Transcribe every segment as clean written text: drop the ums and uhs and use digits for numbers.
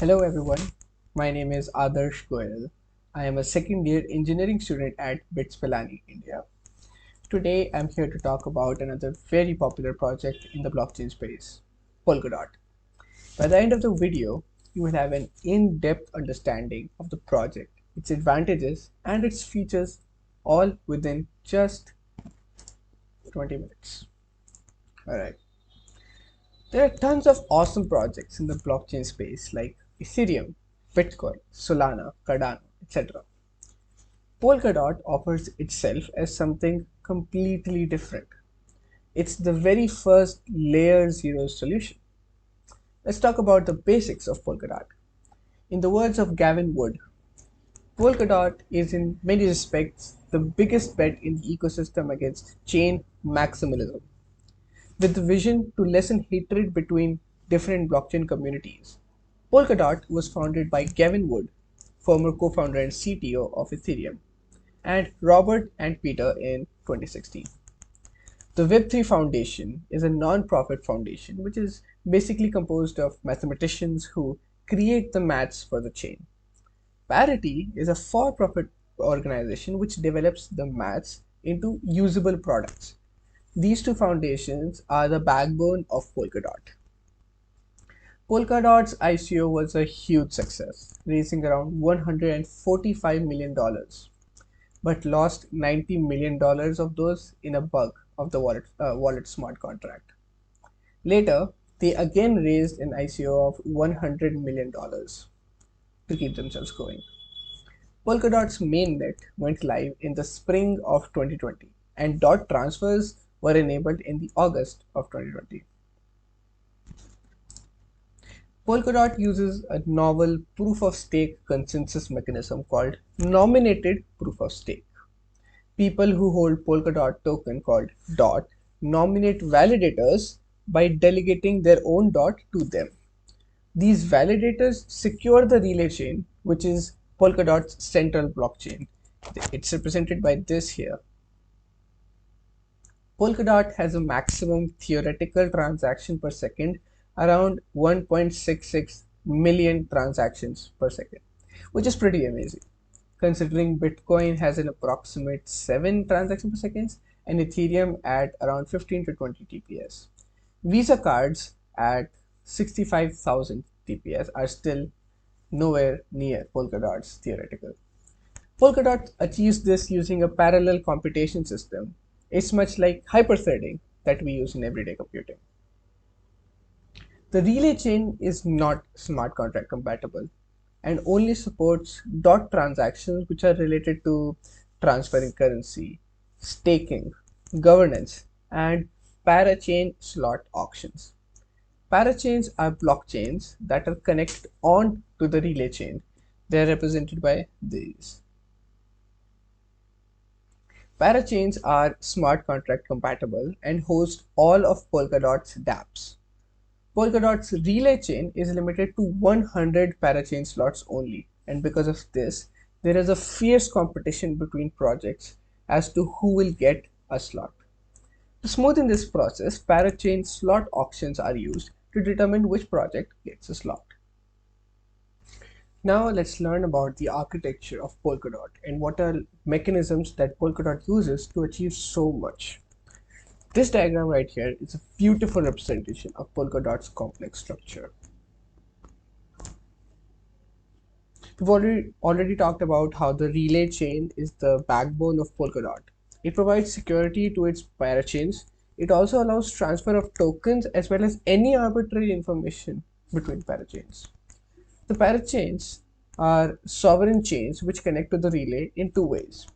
Hello everyone, my name is Adarsh Goel. I am a second year engineering student at BITS Pilani, India. Today I'm here to talk about another very popular project in the blockchain space, Polkadot. By the end of the video, you will have an in-depth understanding of the project, its advantages and its features all within just 20 minutes. Alright. There are tons of awesome projects in the blockchain space like Ethereum, Bitcoin, Solana, Cardano, etc. Polkadot offers itself as something completely different. It's the very first layer 0 solution. Let's talk about the basics of Polkadot. In the words of Gavin Wood, Polkadot is in many respects the biggest bet in the ecosystem against chain maximalism. With the vision to lessen hatred between different blockchain communities, Polkadot was founded by Gavin Wood, former co-founder and CTO of Ethereum, and Robert and Peter in 2016. The Web3 Foundation is a non-profit foundation which is basically composed of mathematicians who create the maths for the chain. Parity is a for-profit organization which develops the maths into usable products. These two foundations are the backbone of Polkadot. Polkadot's ICO was a huge success, raising around $145 million, but lost $90 million of those in a bug of the wallet smart contract. Later, they again raised an ICO of $100 million to keep themselves going. Polkadot's mainnet went live in the spring of 2020, and dot transfers were enabled in the August of 2020. Polkadot uses a novel proof of stake consensus mechanism called nominated proof of stake. People who hold Polkadot token called DOT nominate validators by delegating their own DOT to them. These validators secure the relay chain, which is Polkadot's central blockchain. It's represented by this here. Polkadot has a maximum theoretical transaction per second around 1.66 million transactions per second, which is pretty amazing considering Bitcoin has an approximate 7 transactions per second and Ethereum at around 15 to 20 TPS. Visa cards at 65,000 TPS are still nowhere near Polkadot's theoretical. Polkadot achieves this using a parallel computation system. It's much like hyperthreading that we use in everyday computing. The relay chain is not smart contract compatible and only supports dot transactions which are related to transferring currency, staking, governance, and parachain slot auctions. Parachains are blockchains that are connected on to the relay chain. They are represented by these. Parachains are smart contract compatible and host all of Polkadot's dApps. Polkadot's relay chain is limited to 100 parachain slots only, and because of this, there is a fierce competition between projects as to who will get a slot. To smoothen this process, parachain slot auctions are used to determine which project gets a slot. Now let's learn about the architecture of Polkadot and what are mechanisms that Polkadot uses to achieve so much. This diagram right here is a beautiful representation of Polkadot's complex structure. We've already talked about how the relay chain is the backbone of Polkadot. It provides security to its parachains. It also allows transfer of tokens as well as any arbitrary information between parachains. The parachains are sovereign chains which connect to the relay in two ways.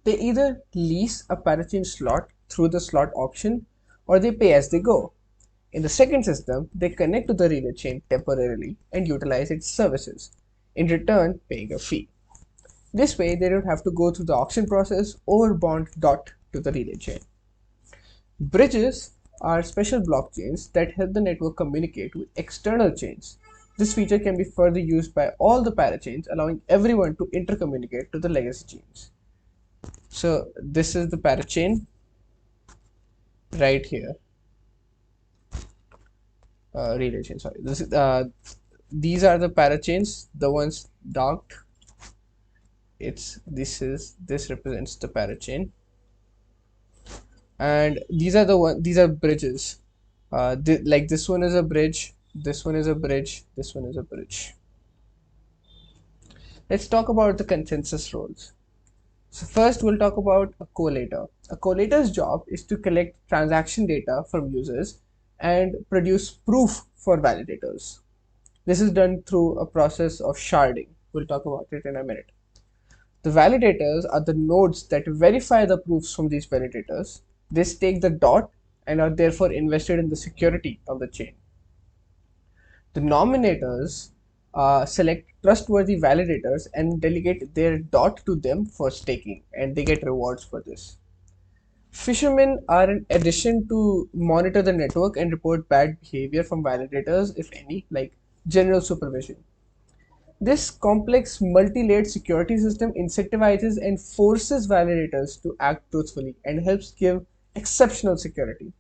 They either lease a parachain slot through the slot auction or they pay as they go. In the second system, they connect to the relay chain temporarily and utilize its services, in return paying a fee. This way, they don't have to go through the auction process or bond dot to the relay chain. Bridges are special blockchains that help the network communicate with external chains. This feature can be further used by all the parachains, allowing everyone to intercommunicate to the legacy chains. So this is the parachain right here. Relay chain, sorry. these are the parachains, the ones dark. This represents the parachain, and these are bridges. Like this one is a bridge, this one is a bridge, this one is a bridge. Let's talk about the consensus roles. So first we'll talk about a collator. A collator's job is to collect transaction data from users and produce proof for validators. This is done through a process of sharding. We'll talk about it in a minute. The validators are the nodes that verify the proofs from these validators. They stake the dot and are therefore invested in the security of the chain. The nominators select trustworthy validators and delegate their dot to them for staking, and they get rewards for this. Fishermen are an addition to monitor the network and report bad behavior from validators, if any, like general supervision. This complex multi-layered security system incentivizes and forces validators to act truthfully and helps give exceptional security.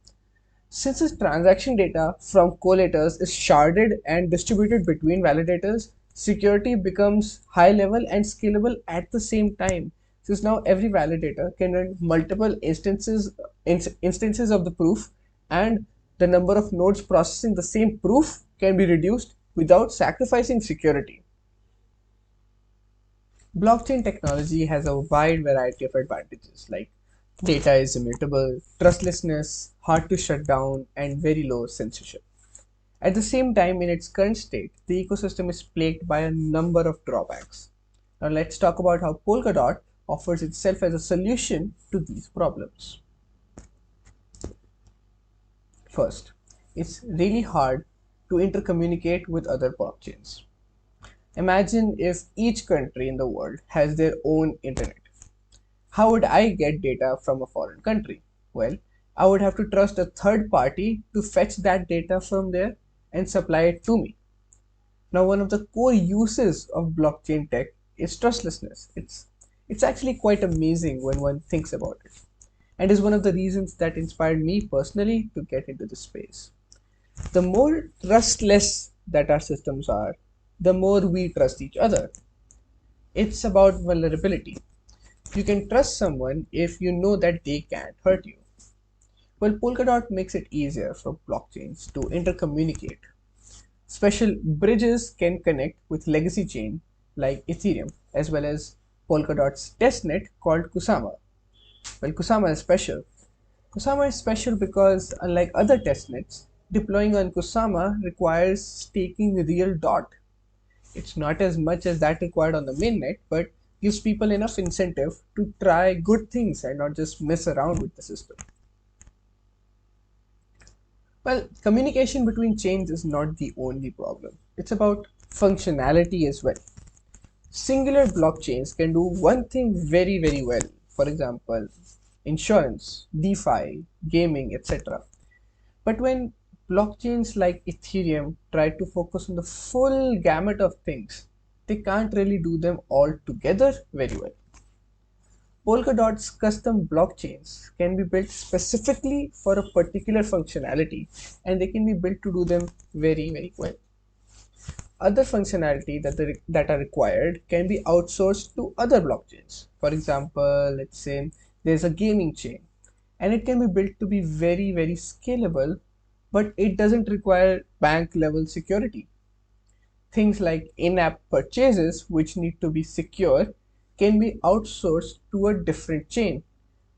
Since this transaction data from collators is sharded and distributed between validators, security becomes high level and scalable at the same time. Since now every validator can run multiple instances of the proof, and the number of nodes processing the same proof can be reduced without sacrificing security. Blockchain technology has a wide variety of advantages like data is immutable, trustlessness, hard to shut down, and very low censorship. At the same time, in its current state, the ecosystem is plagued by a number of drawbacks. Now, let's talk about how Polkadot offers itself as a solution to these problems. First, it's really hard to intercommunicate with other blockchains. Imagine if each country in the world has their own internet. How would I get data from a foreign country? Well, I would have to trust a third party to fetch that data from there and supply it to me. Now, one of the core uses of blockchain tech is trustlessness. It's actually quite amazing when one thinks about it, and is one of the reasons that inspired me personally to get into this space. The more trustless that our systems are, the more we trust each other. It's about vulnerability. You can trust someone if you know that they can't hurt you. Well, Polkadot makes it easier for blockchains to intercommunicate. Special bridges can connect with legacy chain like Ethereum, as well as Polkadot's testnet called Kusama. Well, Kusama is special. Kusama is special because, unlike other testnets, deploying on Kusama requires staking real dot. It's not as much as that required on the mainnet, but gives people enough incentive to try good things and not just mess around with the system. Well, communication between chains is not the only problem. It's about functionality as well. Singular blockchains can do one thing very, very well. For example, insurance, DeFi, gaming, etc. But when blockchains like Ethereum try to focus on the full gamut of things, they can't really do them all together very well. Polkadot's custom blockchains can be built specifically for a particular functionality, and they can be built to do them very, very well. Other functionality that are required can be outsourced to other blockchains. For example, let's say there's a gaming chain, and it can be built to be very, very scalable, but it doesn't require bank level security. Things like in-app purchases, which need to be secure, can be outsourced to a different chain,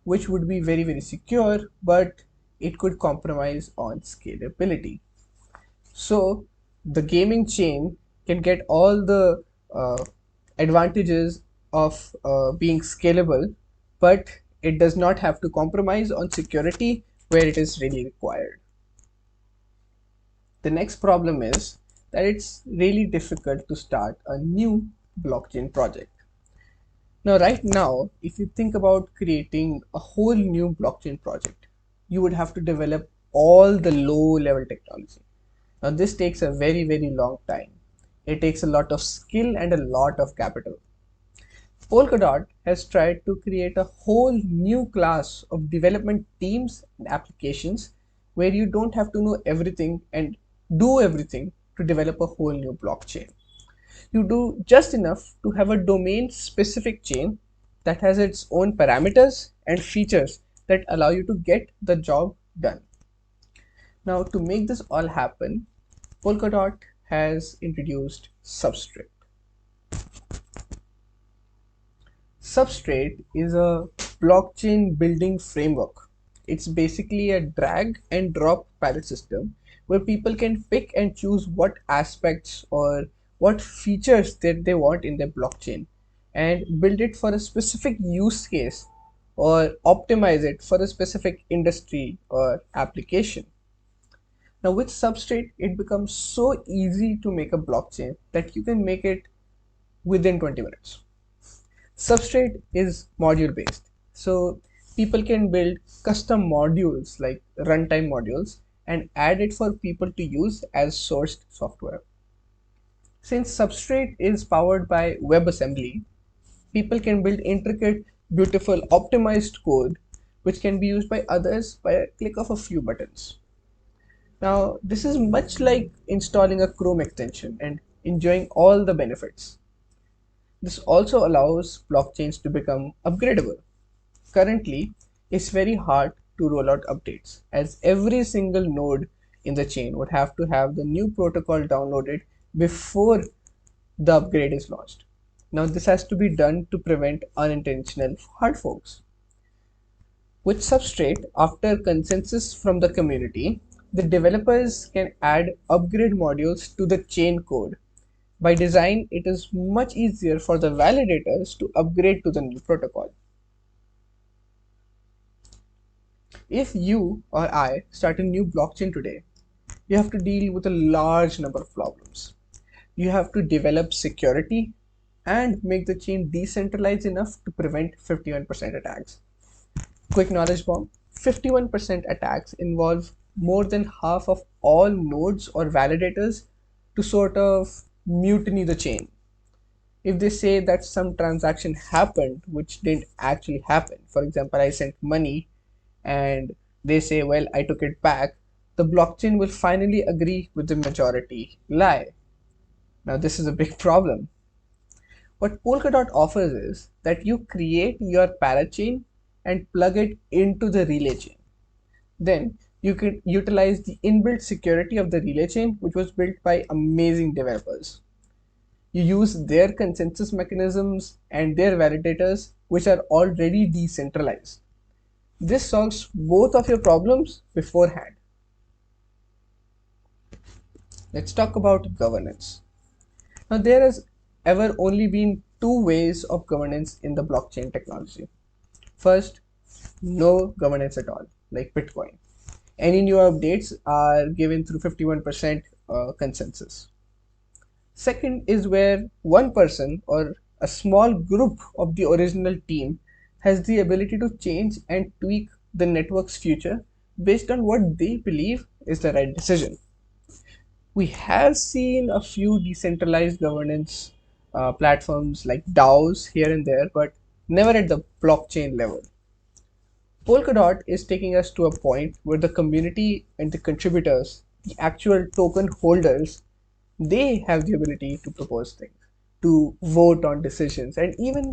which would be very, very secure, but it could compromise on scalability. So the gaming chain can get all the advantages of being scalable, but it does not have to compromise on security where it is really required. The next problem is that it's really difficult to start a new blockchain project. Now, right now, if you think about creating a whole new blockchain project, you would have to develop all the low level technology. Now, this takes a very, very long time. It takes a lot of skill and a lot of capital. Polkadot has tried to create a whole new class of development teams and applications where you don't have to know everything and do everything, to develop a whole new blockchain. You do just enough to have a domain specific chain that has its own parameters and features that allow you to get the job done. Now, to make this all happen, Polkadot has introduced Substrate. Substrate is a blockchain building framework. It's basically a drag and drop palette system where people can pick and choose what aspects or what features that they want in their blockchain and build it for a specific use case or optimize it for a specific industry or application. Now, with Substrate, it becomes so easy to make a blockchain that you can make it within 20 minutes. Substrate is module based. So people can build custom modules like runtime modules and add it for people to use as sourced software. Since Substrate is powered by WebAssembly, people can build intricate, beautiful, optimized code which can be used by others by a click of a few buttons. Now, this is much like installing a Chrome extension and enjoying all the benefits. This also allows blockchains to become upgradable. Currently, it's very hard to roll out updates as every single node in the chain would have to have the new protocol downloaded before the upgrade is launched. Now, this has to be done to prevent unintentional hard forks. With Substrate, after consensus from the community, the developers can add upgrade modules to the chain code. By design, it is much easier for the validators to upgrade to the new protocol. If you or I start a new blockchain today, you have to deal with a large number of problems. You have to develop security and make the chain decentralized enough to prevent 51% attacks. Quick knowledge bomb: 51% attacks involve more than half of all nodes or validators to sort of mutiny the chain. If they say that some transaction happened which didn't actually happen, for example, I sent money and they say, well, I took it back, the blockchain will finally agree with the majority lie. Now, this is a big problem. What Polkadot offers is that you create your parachain and plug it into the relay chain. Then you can utilize the inbuilt security of the relay chain, which was built by amazing developers. You use their consensus mechanisms and their validators, which are already decentralized. This solves both of your problems beforehand. Let's talk about governance. Now, there has ever only been two ways of governance in the blockchain technology. First, no governance at all, like Bitcoin. Any new updates are given through 51% consensus. Second is where one person or a small group of the original team has the ability to change and tweak the network's future based on what they believe is the right decision. We have seen a few decentralized governance platforms like DAOs here and there, but never at the blockchain level. Polkadot is taking us to a point where the community and the contributors, the actual token holders, they have the ability to propose things, to vote on decisions, and even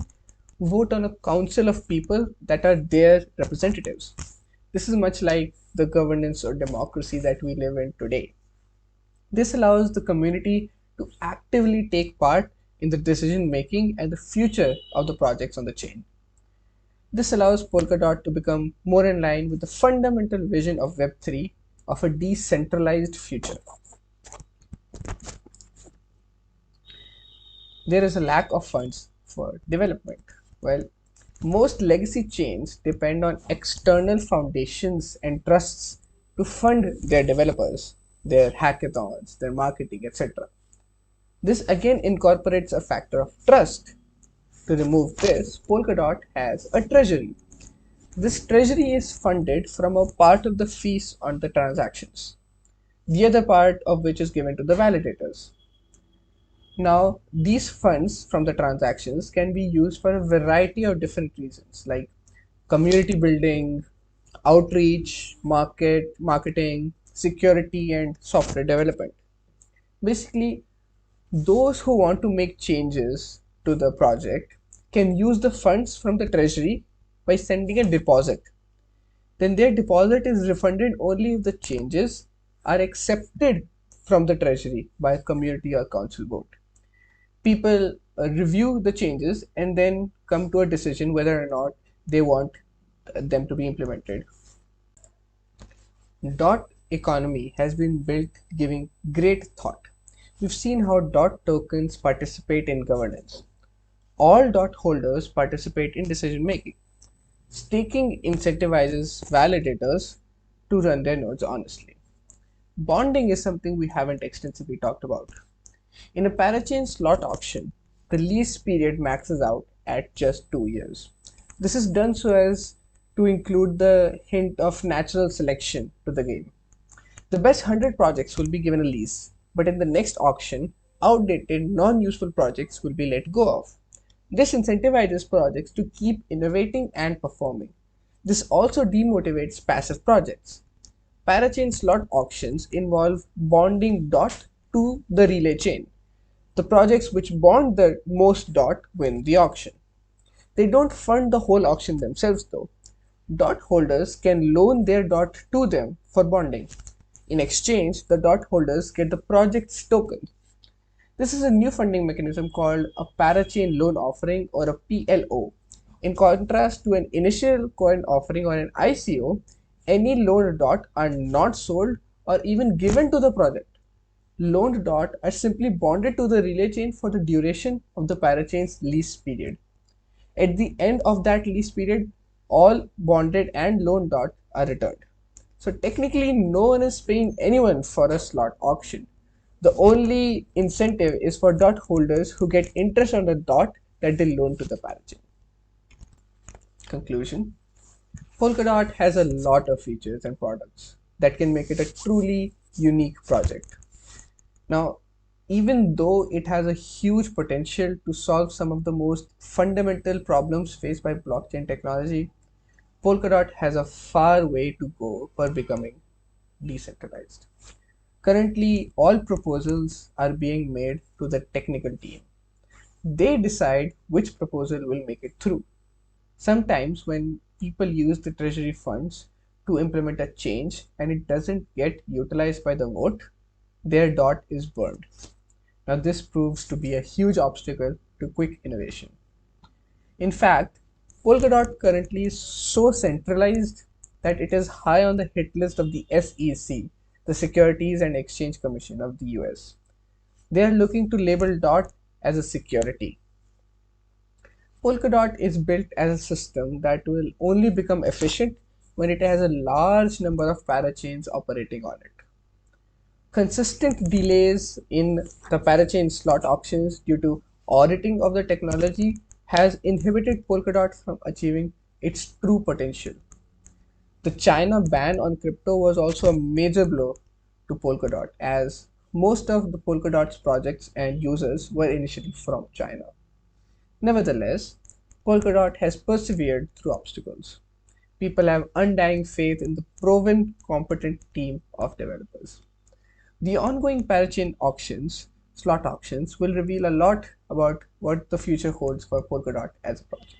vote on a council of people that are their representatives. This is much like the governance or democracy that we live in today. This allows the community to actively take part in the decision making and the future of the projects on the chain. This allows Polkadot to become more in line with the fundamental vision of Web3 of a decentralized future. There is a lack of funds for development. Well, most legacy chains depend on external foundations and trusts to fund their developers, their hackathons, their marketing, etc. This again incorporates a factor of trust. To remove this, Polkadot has a treasury. This treasury is funded from a part of the fees on the transactions, the other part of which is given to the validators. Now, these funds from the transactions can be used for a variety of different reasons like community building, outreach, marketing, security, and software development. Basically, those who want to make changes to the project can use the funds from the treasury by sending a deposit. Then their deposit is refunded only if the changes are accepted from the treasury by a community or council vote. People review the changes and then come to a decision whether or not they want them to be implemented. Dot economy has been built giving great thought. We've seen how dot tokens participate in governance. All dot holders participate in decision making. Staking incentivizes validators to run their nodes honestly. Bonding is something we haven't extensively talked about. In a parachain slot auction, the lease period maxes out at just 2 years. This is done so as to include the hint of natural selection to the game. The best 100 projects will be given a lease, but in the next auction, outdated, non useful projects will be let go of. This incentivizes projects to keep innovating and performing. This also demotivates passive projects. Parachain slot auctions involve bonding dot to the relay chain. The projects which bond the most dot win the auction. They don't fund the whole auction themselves though. Dot holders can loan their dot to them for bonding. In exchange, the dot holders get the project's token. This is a new funding mechanism called a parachain loan offering or a PLO. In contrast to an initial coin offering or an ICO, any loaned dot are not sold or even given to the project. Loaned dot are simply bonded to the relay chain for the duration of the parachain's lease period. At the end of that lease period, all bonded and loaned dot are returned. So technically, no one is paying anyone for a slot auction. The only incentive is for dot holders who get interest on the dot that they loan to the parachain. Conclusion: Polkadot has a lot of features and products that can make it a truly unique project. Now, even though it has a huge potential to solve some of the most fundamental problems faced by blockchain technology, Polkadot has a far way to go for becoming decentralized. Currently, all proposals are being made to the technical team. They decide which proposal will make it through. Sometimes, when people use the treasury funds to implement a change and it doesn't get utilized by the vote, their dot is burned. Now, this proves to be a huge obstacle to quick innovation. In fact, Polkadot currently is so centralized that it is high on the hit list of the SEC, the Securities and Exchange Commission of the US. They are looking to label DOT as a security. Polkadot is built as a system that will only become efficient when it has a large number of parachains operating on it. Consistent delays in the parachain slot auctions due to auditing of the technology has inhibited Polkadot from achieving its true potential. The China ban on crypto was also a major blow to Polkadot, as most of the Polkadot's projects and users were initially from China. Nevertheless, Polkadot has persevered through obstacles. People have undying faith in the proven competent team of developers. The ongoing parachain auctions, slot auctions, will reveal a lot about what the future holds for Polkadot as a project.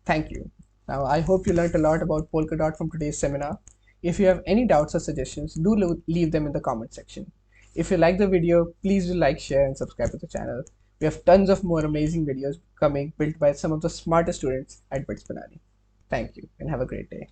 Thank you. Now, I hope you learned a lot about Polkadot from today's seminar. If you have any doubts or suggestions, do leave them in the comment section. If you like the video, please do like, share, and subscribe to the channel. We have tons of more amazing videos coming built by some of the smartest students at BITS Thank you and have a great day.